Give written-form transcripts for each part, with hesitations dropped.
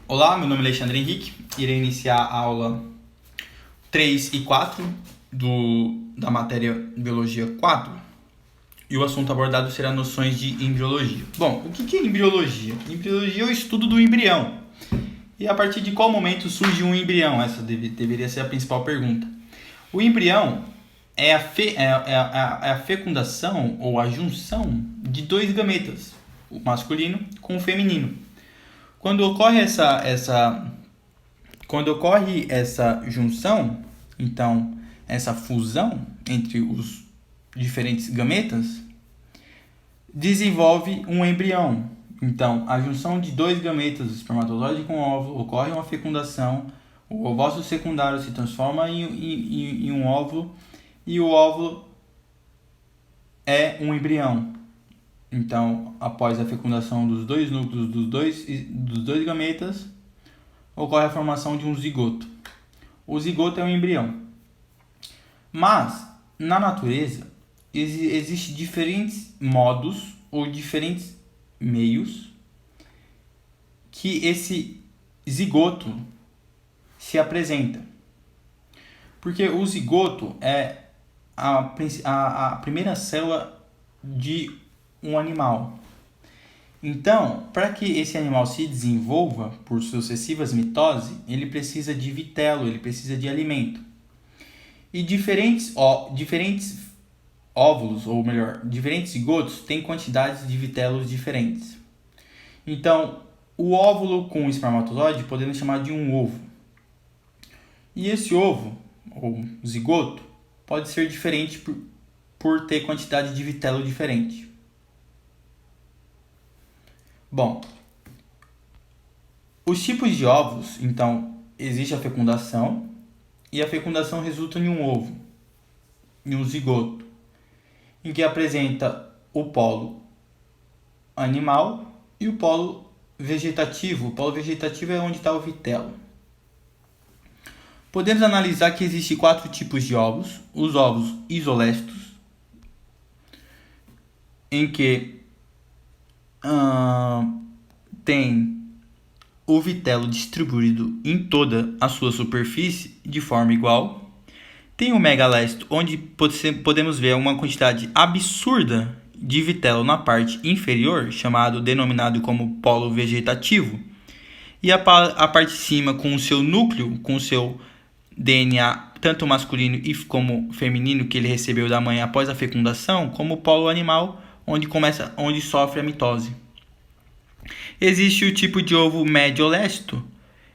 Olá, meu nome é Alexandre Henrique. Irei iniciar a aula 3 e 4 da matéria Biologia 4. E o assunto abordado será noções de embriologia. Bom, o que é embriologia? Embriologia é o estudo do embrião. E a partir de qual momento surge um embrião? Essa deveria ser a principal pergunta. O embrião é a fecundação ou a junção de dois gametas, o masculino com o feminino. Quando ocorre essa junção, então essa fusão entre os diferentes gametas, desenvolve um embrião. Então, a junção de dois gametas, espermatozoide com óvulo, ocorre uma fecundação, o ovócito secundário se transforma em um óvulo e o óvulo é um embrião. Então, após a fecundação dos dois núcleos dos dois gametas, ocorre a formação de um zigoto. O zigoto é um embrião. Mas, na natureza, existem diferentes modos ou diferentes meios que esse zigoto se apresenta. Porque o zigoto é a primeira célula de um animal. Então, para que esse animal se desenvolva por sucessivas mitoses, ele precisa de vitelo, ele precisa de alimento. E diferentes óvulos, ou melhor, diferentes zigotos têm quantidades de vitelos diferentes. Então, o óvulo com o espermatozoide podemos chamar de um ovo. E esse ovo, ou zigoto, pode ser diferente por ter quantidade de vitelo diferente. Bom, os tipos de ovos, então, existe a fecundação, e a fecundação resulta em um ovo, em um zigoto, em que apresenta o polo animal e o polo vegetativo. O polo vegetativo é onde está o vitelo. Podemos analisar que existem 4 tipos de ovos. Os ovos isolestos, em que tem o vitelo distribuído em toda a sua superfície de forma igual. Tem o megalesto, onde podemos ver uma quantidade absurda de vitelo na parte inferior, denominado como polo vegetativo. E a parte de cima, com o seu núcleo, com o seu DNA, tanto masculino como feminino, que ele recebeu da mãe após a fecundação, como o polo animal, onde sofre a mitose. Existe o tipo de ovo mediolesto,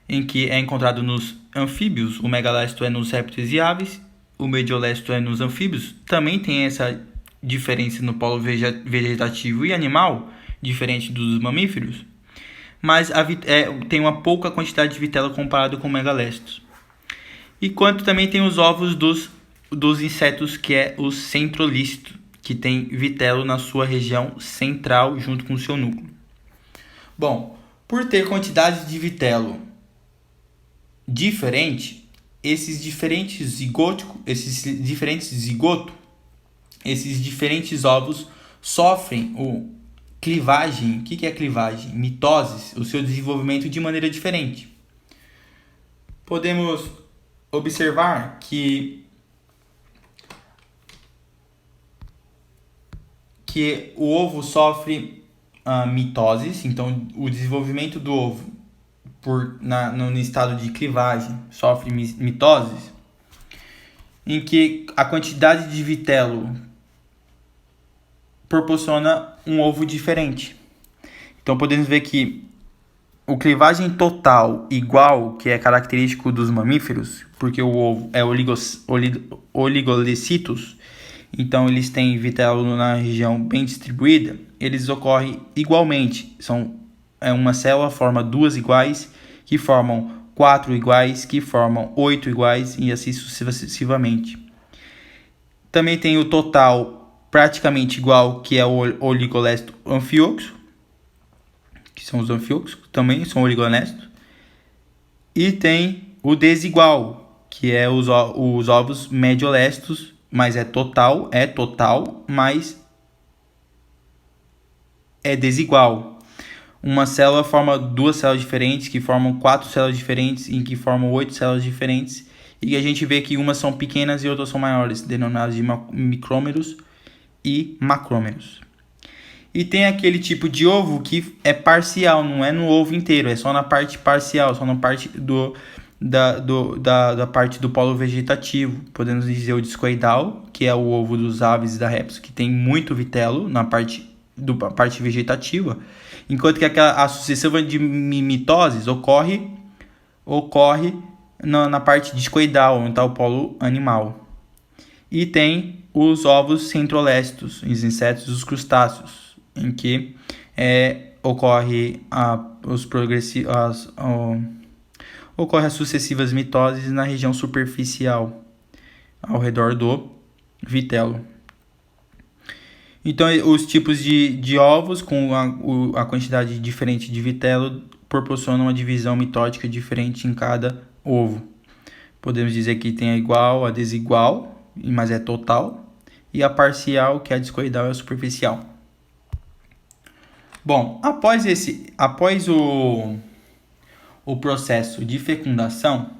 em que é encontrado nos anfíbios. O megalesto é nos répteis e aves, o mediolesto é nos anfíbios. Também tem essa diferença no polo vegetativo e animal, diferente dos mamíferos, mas tem uma pouca quantidade de vitelo comparado com o megalestos. E quanto também tem os ovos dos insetos, que é o centrolisto, que tem vitelo na sua região central junto com o seu núcleo. Bom, por ter quantidade de vitelo diferente, esses diferentes ovos sofrem clivagem. O que é clivagem? Mitoses, o seu desenvolvimento de maneira diferente. Podemos observar que o ovo sofre mitoses. Então, o desenvolvimento do ovo no estado de clivagem sofre mitoses, em que a quantidade de vitelo proporciona um ovo diferente. Então, podemos ver que o clivagem total igual, que é característico dos mamíferos, porque o ovo é oligolecitos, então eles têm vitelo na região bem distribuída, eles ocorrem igualmente. Uma célula forma 2 iguais, que formam 4 iguais, que formam 8 iguais, e assim sucessivamente. Também tem o total praticamente igual, que é o oligolesto anfíoxo, que são os anfíoxos, também são oligonestos. E tem o desigual, que é os ovos mediolestos, mas é total, mas é desigual. Uma célula forma duas células diferentes, que formam 4 células diferentes, e que formam 8 células diferentes. E a gente vê que umas são pequenas e outras são maiores, denominadas de micrômeros e macrômeros. E tem aquele tipo de ovo que é parcial, não é no ovo inteiro, é só na parte parcial, só na parte da parte do polo vegetativo. Podemos dizer o discoidal, que é o ovo dos aves e da répteis, que tem muito vitelo na parte vegetativa, enquanto que a sucessiva de mitoses ocorre na parte discoidal, onde está o polo animal. E tem os ovos centrolésticos, os insetos e os crustáceos, em que ocorre as sucessivas mitoses na região superficial, ao redor do vitelo. Então, os tipos de ovos com a quantidade diferente de vitelo proporcionam uma divisão mitótica diferente em cada ovo. Podemos dizer que tem a igual, a desigual, mas é total, e a parcial, que é a discoidal e a superficial. Bom, após o processo de fecundação,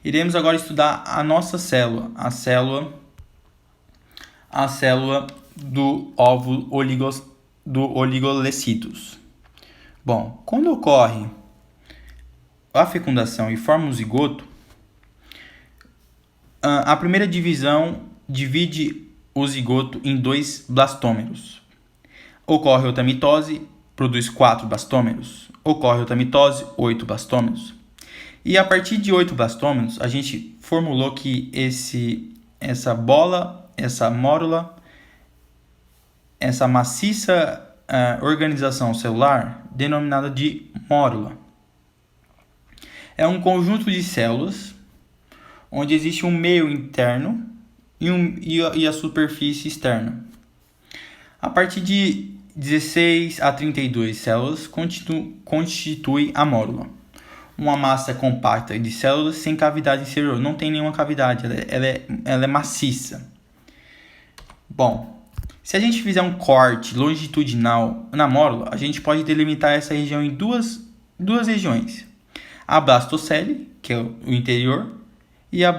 iremos agora estudar a nossa célula, a célula do óvulo do oligolecitos. Bom, quando ocorre a fecundação e forma o zigoto, a primeira divisão divide o zigoto em 2 blastômeros. Ocorre outra mitose, produz 4 blastômeros. Ocorre outra mitose, 8 blastômeros. E a partir de 8 blastômeros, a gente formulou que essa bola, essa mórula, essa maciça organização celular, denominada de mórula, é um conjunto de células onde existe um meio interno e a superfície externa. A partir de 16 a 32 células constitui a mórula. Uma massa compacta de células sem cavidade exterior. Não tem nenhuma cavidade, ela é maciça. Bom, se a gente fizer um corte longitudinal na mórula, a gente pode delimitar essa região em duas regiões. A blastocele, que é o interior, e a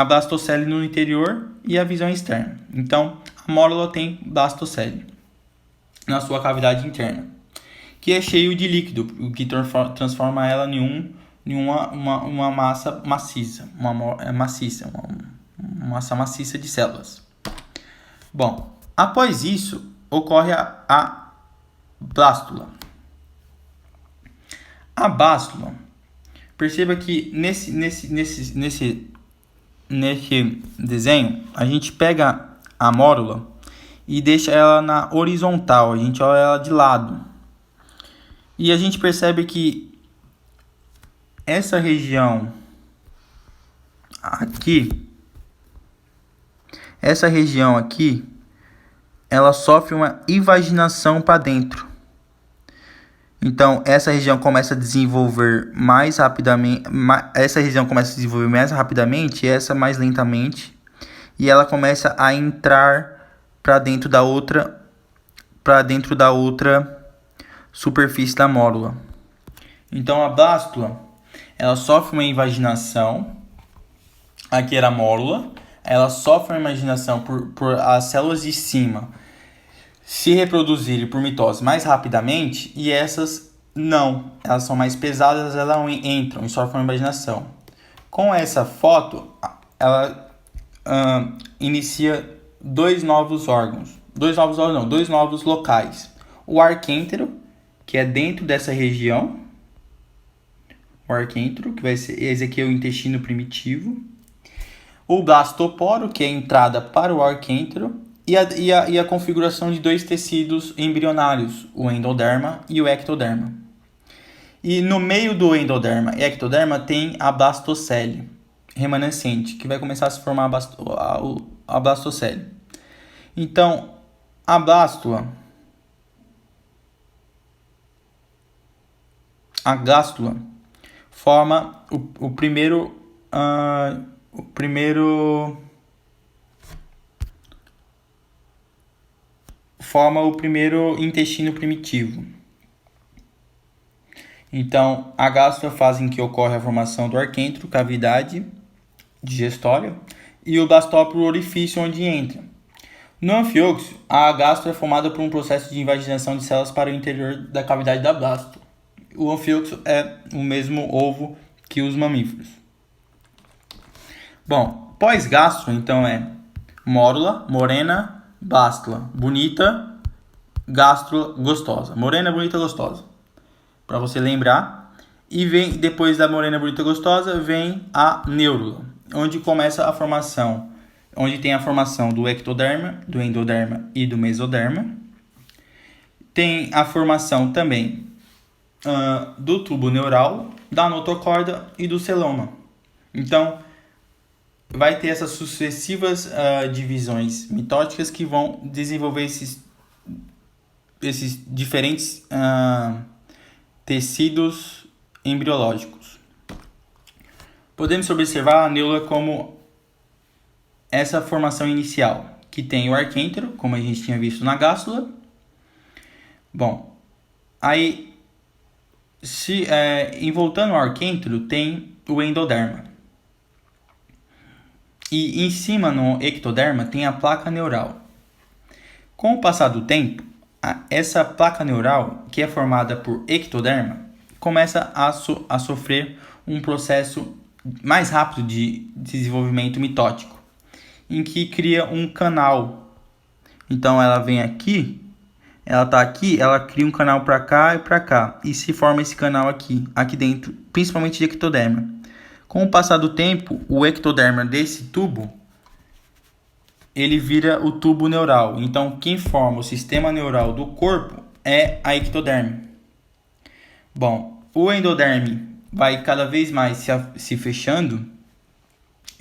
blastocele no interior e a visão externa. Então, a mórula tem blastocele na sua cavidade interna, que é cheio de líquido, o que transforma ela em uma massa maciça, uma massa maciça de células. Bom, após isso, ocorre a blástula. A blástula, perceba que nesse desenho, a gente pega a mórula e deixa ela na horizontal, a gente olha ela de lado. E a gente percebe que essa região aqui, ela sofre uma invaginação para dentro. Então, essa região começa a desenvolver mais rapidamente, e essa mais lentamente, e ela começa a entrar para dentro da outra superfície da mórula. Então, a blástula, ela sofre uma invaginação, aqui era a mórula, ela sofre uma invaginação por as células de cima se reproduzirem por mitose mais rapidamente, e essas não, elas são mais pesadas, elas entram e sofrem uma invaginação. Com essa foto, ela inicia dois novos locais. O arquêntero, que é dentro dessa região, o arquêntero, que vai ser esse aqui é o intestino primitivo. O blastoporo, que é a entrada para o arquêntero, e a configuração de 2 tecidos embrionários, o endoderma e o ectoderma. E no meio do endoderma e ectoderma tem a blastocele remanescente, que vai começar a se formar a blastocele. Então, a blástula forma o primeiro forma o primeiro intestino primitivo. Então, a gástrula faz em que ocorre a formação do arquêntero, cavidade digestória, e o blastóporo, o orifício onde entra. No anfióxio, a gástrula é formada por um processo de invaginação de células para o interior da cavidade da blástula. O anfióxio é o mesmo ovo que os mamíferos. Bom, pós-gastro, então, é mórula, morena, blástula, bonita, gástrula, gostosa. Morena, bonita, gostosa. Para você lembrar. E vem, depois da morena, bonita, gostosa, vem a neurula, onde começa a formação, onde tem a formação do ectoderma, do endoderma e do mesoderma. Tem a formação também do tubo neural, da notocorda e do celoma. Então, vai ter essas sucessivas divisões mitóticas que vão desenvolver esses diferentes tecidos embriológicos. Podemos observar a neurula como essa formação inicial, que tem o arquêntero, como a gente tinha visto na gástrula. Bom, aí, voltando ao arquêntero, tem o endoderma. E em cima, no ectoderma, tem a placa neural. Com o passar do tempo, essa placa neural, que é formada por ectoderma, começa a sofrer um processo mais rápido de desenvolvimento mitótico, em que cria um canal. Então ela vem aqui, ela está aqui, ela cria um canal para cá e para cá, e se forma esse canal aqui dentro, principalmente de ectoderma. Com o passar do tempo, o ectoderma desse tubo, ele vira o tubo neural. Então, quem forma o sistema neural do corpo é a ectoderme. Bom, o endoderme vai cada vez mais se fechando,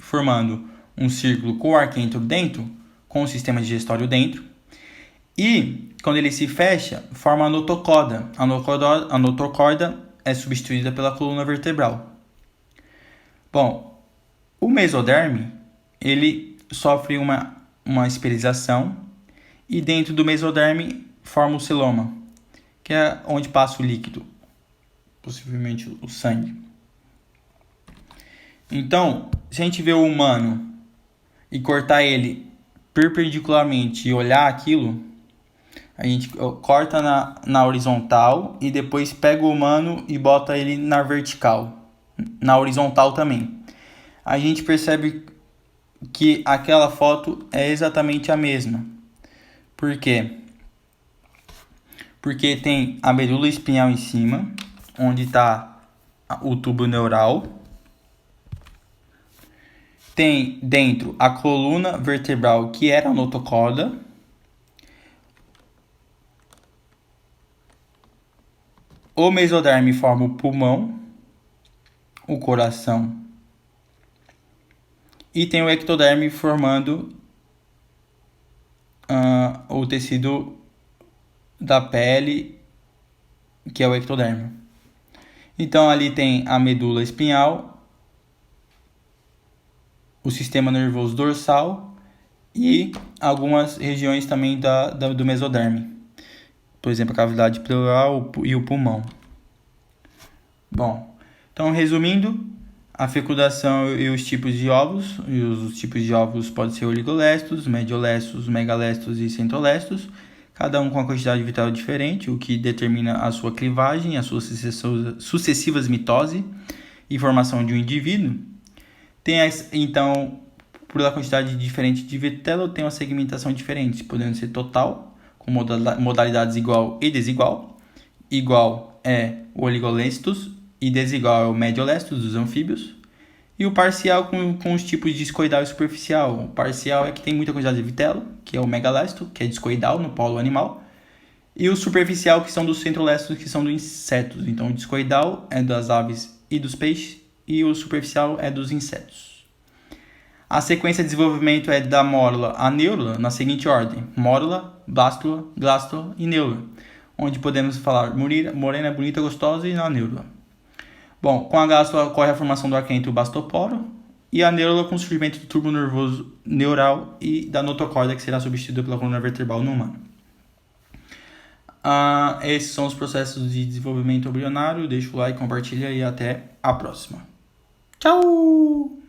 formando um círculo com o arquêntero dentro, com o sistema digestório dentro. E, quando ele se fecha, forma a notocorda. A notocorda é substituída pela coluna vertebral. Bom, o mesoderme, ele sofre uma espiralização e dentro do mesoderme forma o celoma, que é onde passa o líquido, possivelmente o sangue. Então, se a gente vê o humano e cortar ele perpendicularmente e olhar aquilo, a gente corta na horizontal e depois pega o humano e bota ele na vertical, na horizontal também. A gente percebe que aquela foto é exatamente a mesma. Por quê? Porque tem a medula espinhal em cima, onde está o tubo neural. Tem dentro a coluna vertebral, que era a notocorda. O mesoderme forma o pulmão, o coração. E tem o ectoderme formando o tecido da pele, que é o ectoderma. Então ali tem a medula espinhal, o sistema nervoso dorsal e algumas regiões também do mesoderme. Por exemplo, a cavidade pleural e o pulmão. Bom, então resumindo, a fecundação e os tipos de óvulos. E os tipos de óvulos podem ser oligolestos, mediolestos, megalestos e centolestos, cada um com uma quantidade vital diferente, o que determina a sua clivagem, as suas sucessivas mitose e formação de um indivíduo. Então, por a quantidade diferente de vitelo, tem uma segmentação diferente, podendo ser total, com modalidades igual e desigual. Igual é o oligolestos e desigual é o mediolestos dos anfíbios. E o parcial com os tipos discoidal e superficial. O parcial é que tem muita quantidade de vitelo, que é o megalesto, que é discoidal no polo animal. E o superficial, que são dos centrolestos, que são dos insetos. Então, o discoidal é das aves e dos peixes, e o superficial é dos insetos. A sequência de desenvolvimento é da mórula à neurula, na seguinte ordem: mórula, blástula, glástula e neurula, onde podemos falar morena, bonita, gostosa e na neurula. Bom, com a gástrula ocorre a formação do arquêntero bastoporo e a neurula com o surgimento do tubo nervoso neural e da notocorda, que será substituída pela coluna vertebral no humano. Esses são os processos de desenvolvimento embrionário. Deixa o like, compartilha e até a próxima. Tchau!